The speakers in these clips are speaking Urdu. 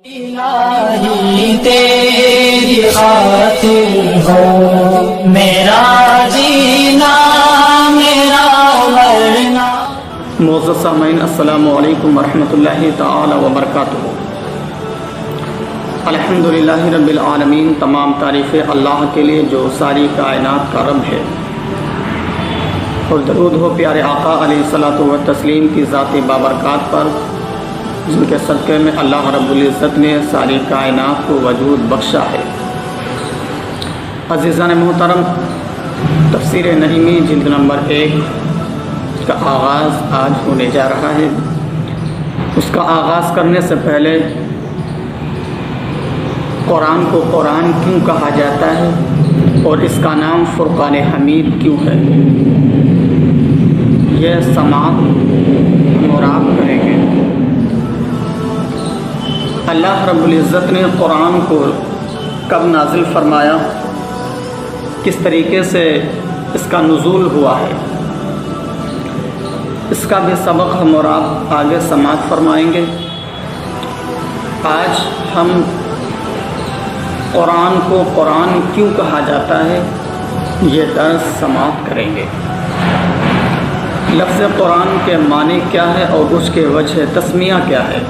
الہی تیری خاطر ہو میرا جینا میرا مرنا۔ معزز سامعین، السلام علیکم ورحمۃ اللہ تعالی وبرکاتہ۔ الحمدللہ رب العالمین، تمام تعریفیں اللہ کے لیے جو ساری کائنات کا رب ہے، اور درود ہو پیارے آقا علیہ الصلوۃ والتسلیم کی ذات بابرکات پر، جن کے صدقے میں اللہ رب العزت نے ساری کائنات کو وجود بخشا ہے۔ عزیزان محترم، تفسیر نعیمی جلد نمبر 1 کا آغاز آج ہونے جا رہا ہے۔ اس کا آغاز کرنے سے پہلے قرآن کو قرآن کیوں کہا جاتا ہے اور اس کا نام فرقان حمید کیوں ہے، یہ سماعت مراد کریں گے۔ اللہ رب العزت نے قرآن کو کب نازل فرمایا، کس طریقے سے اس کا نزول ہوا ہے، اس کا بھی سبق ہم اور آپ آگے سماعت فرمائیں گے۔ آج ہم قرآن کو قرآن کیوں کہا جاتا ہے یہ درس سماعت کریں گے۔ لفظ قرآن کے معنی کیا ہے اور اس کے وجہ تسمیہ کیا ہے۔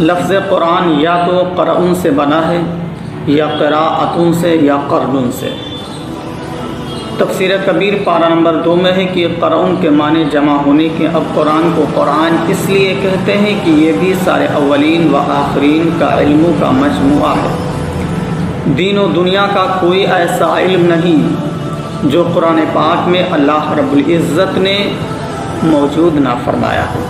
لفظ قرآن یا تو قرآن سے بنا ہے یا قراءتن سے یا قرن سے۔ تفسیر کبیر پارہ نمبر 2 میں ہے کہ قرآن کے معنی جمع ہونے کے اب قرآن کو قرآن اس لیے کہتے ہیں کہ یہ بھی سارے اولین و آخرین کا علموں کا مجموعہ ہے۔ دین و دنیا کا کوئی ایسا علم نہیں جو قرآن پاک میں اللہ رب العزت نے موجود نہ فرمایا ہے۔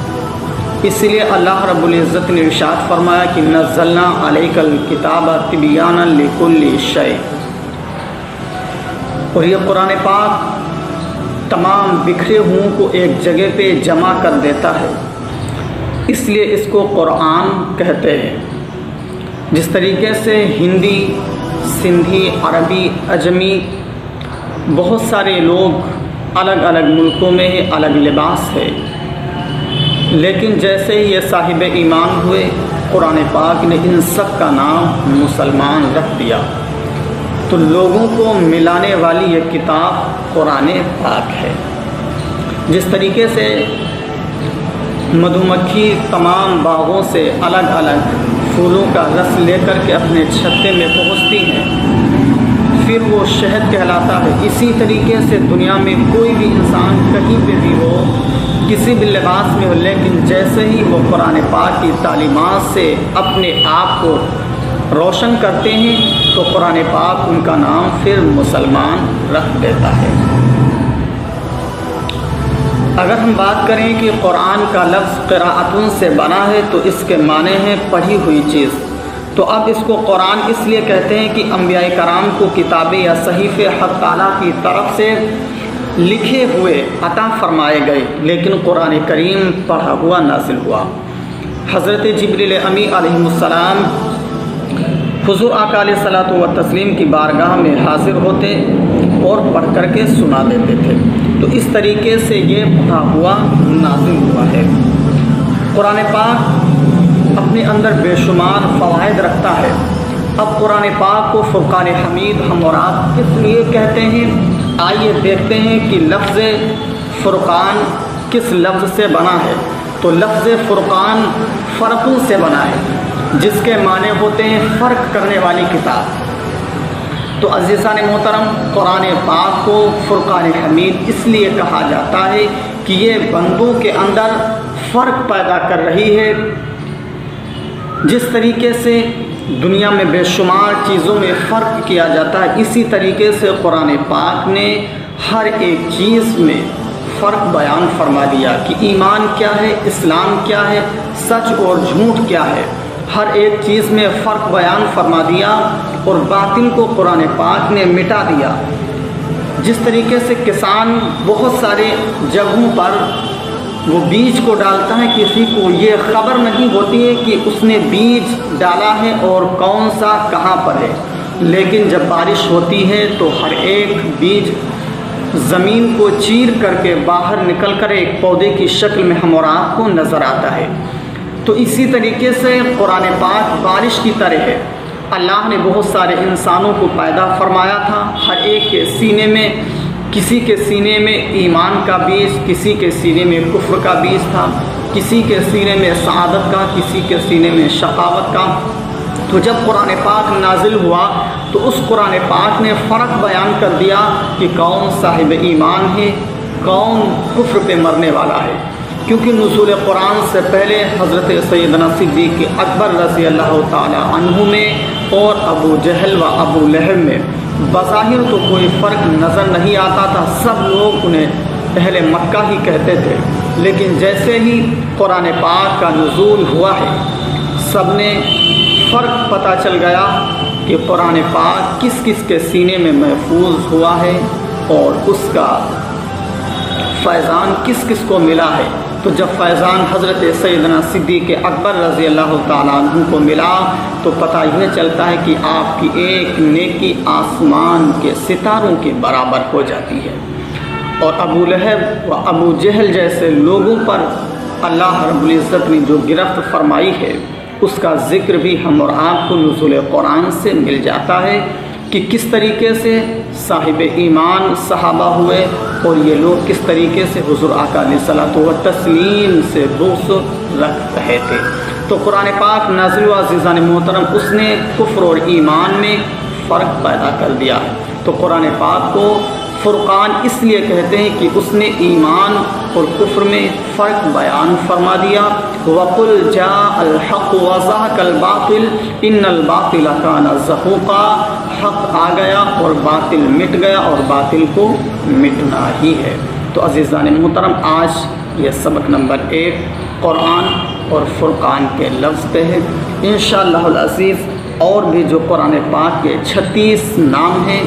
اس لیے اللہ رب العزت نے ارشاد فرمایا کہ نزلنا علیک الکتاب تبیانا لکل شیء، اور یہ قرآن پاک تمام بکھرے ہوں کو ایک جگہ پہ جمع کر دیتا ہے، اس لیے اس کو قرآن کہتے ہیں۔ جس طریقے سے ہندی، سندھی، عربی، اجمی بہت سارے لوگ الگ الگ ملکوں میں الگ لباس ہے، لیکن جیسے ہی یہ صاحب ایمان ہوئے، قرآن پاک نے ان سب کا نام مسلمان رکھ دیا۔ تو لوگوں کو ملانے والی یہ کتاب قرآن پاک ہے۔ جس طریقے سے مدھو مکھی تمام باغوں سے الگ الگ پھولوں کا رس لے کر کے اپنے چھتے میں پہنچتی ہیں، پھر وہ شہد کہلاتا ہے۔ اسی طریقے سے دنیا میں کوئی بھی انسان کہیں پہ بھی ہو، کسی بھی لباس میں ہو، لیکن جیسے ہی وہ قرآن پاک کی تعلیمات سے اپنے آپ کو روشن کرتے ہیں تو قرآن پاک ان کا نام پھر مسلمان رکھ دیتا ہے۔ اگر ہم بات کریں کہ قرآن کا لفظ قراءتن سے بنا ہے تو اس کے معنی ہے پڑھی ہوئی چیز، تو اب اس کو قرآن اس لیے کہتے ہیں کہ انبیاء کرام کو کتابیں یا صحیفے حق تعالیٰ کی طرف سے لکھے ہوئے عطا فرمائے گئے، لیکن قرآن کریم پڑھا ہوا نازل ہوا۔ حضرت جبریل امی علیہ السلام حضور آقا علیہ الصلوۃ والتسلیم کی بارگاہ میں حاضر ہوتے اور پڑھ کر کے سنا دیتے تھے، تو اس طریقے سے یہ پڑھا ہوا نازل ہوا ہے۔ قرآن پاک اپنے اندر بے شمار فوائد رکھتا ہے۔ اب قرآن پاک کو فرقان حمید ہم اور آپ کس لیے کہتے ہیں، آئیے دیکھتے ہیں کہ لفظ فرقان کس لفظ سے بنا ہے۔ تو لفظ فرقان فرقوں سے بنا ہے، جس کے معنی ہوتے ہیں فرق کرنے والی کتاب۔ تو عزیزان محترم، قرآن پاک کو فرقان حمید اس لیے کہا جاتا ہے کہ یہ بندوں کے اندر فرق پیدا کر رہی ہے۔ جس طریقے سے دنیا میں بے شمار چیزوں میں فرق کیا جاتا ہے، اسی طریقے سے قرآن پاک نے ہر ایک چیز میں فرق بیان فرما دیا کہ ایمان کیا ہے، اسلام کیا ہے، سچ اور جھوٹ کیا ہے۔ ہر ایک چیز میں فرق بیان فرما دیا اور باطل کو قرآن پاک نے مٹا دیا۔ جس طریقے سے کسان بہت سارے جگہوں پر وہ بیج کو ڈالتا ہے، کسی کو یہ خبر نہیں ہوتی ہے کہ اس نے بیج ڈالا ہے اور کون سا کہاں پر ہے، لیکن جب بارش ہوتی ہے تو ہر ایک بیج زمین کو چیر کر کے باہر نکل کر ایک پودے کی شکل میں ہم اور آپ کو نظر آتا ہے۔ تو تو اسی طریقے سے قرآن پاک بارش کی طرح ہے۔ اللہ نے بہت سارے انسانوں کو پیدا فرمایا تھا، ہر ایک کے سینے میں، کسی کے سینے میں ایمان کا بیج، کسی کے سینے میں کفر کا بیج تھا، کسی کے سینے میں سعادت کا، کسی کے سینے میں شقاوت کا۔ تو جب قرآن پاک نازل ہوا تو اس قرآن پاک نے فرق بیان کر دیا کہ کون صاحب ایمان ہے، کون کفر پہ مرنے والا ہے۔ کیونکہ نزول قرآن سے پہلے حضرت سیدنا صدیق اکبر رضی اللہ تعالی عنہ میں اور ابو جہل و ابو لہب میں بظاہر تو کوئی فرق نظر نہیں آتا تھا، سب لوگ انہیں اہل مکہ ہی کہتے تھے، لیکن جیسے ہی قرآن پاک کا نزول ہوا ہے سب نے فرق پتہ چل گیا کہ قرآن پاک کس کس کے سینے میں محفوظ ہوا ہے اور اس کا فیضان کس کس کو ملا ہے۔ تو جب فیضان حضرت سیدنا صدیق اکبر رضی اللہ تعالیٰ عنہ کو ملا تو پتہ یہ چلتا ہے کہ آپ کی ایک نیکی آسمان کے ستاروں کے برابر ہو جاتی ہے۔ اور ابو لہب و ابو جہل جیسے لوگوں پر اللہ رب العزت نے جو گرفت فرمائی ہے اس کا ذکر بھی ہم اور آپ کو نزول قرآن سے مل جاتا ہے کہ کس طریقے سے صاحب ایمان صحابہ ہوئے اور یہ لوگ کس طریقے سے حضور آقا علیہ الصلوۃ والتسلیم سے بغض رکھ رہے تھے۔ تو قرآن پاک نازل و عزیزان محترم اس نے کفر اور ایمان میں فرق پیدا کر دیا ہے۔ تو قرآن پاک کو فرقان اس لیے کہتے ہیں کہ اس نے ایمان اور کفر میں فرق بیان فرما دیا۔ وَقُلْ جَاءَ الْحَقُّ وَزَهَقَ الْبَاطِلُ إِنَّ الْبَاطِلَ كَانَ زَهُوقًا، حق آ گیا اور باطل مٹ گیا اور باطل کو مٹنا ہی ہے۔ تو عزیزان محترم آج یہ سبق نمبر 1 قرآن اور فرقان کے لفظ پہ ہے۔ انشاءاللہ العزیز اور بھی جو قرآن پاک کے 36 نام ہیں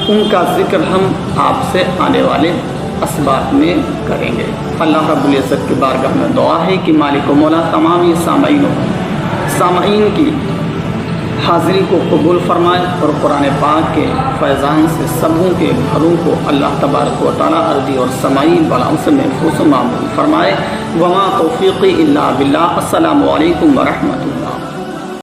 ان کا ذکر ہم آپ سے آنے والے اسباق میں کریں گے۔ اللہ رب العزت کی بارگاہ میں دعا ہے کہ مالک و مولا تمامی سامعین کی حاضری کو قبول فرمائے اور قرآن پاک کے فیضان سے سبوں کے گھروں کو اللہ تبارک و تعالیٰ ارضی اور سمائی بلاؤں سے محفوظ و معمول فرمائے۔ وما توفیقی الا باللہ۔ السلام علیکم ورحمۃ اللہ۔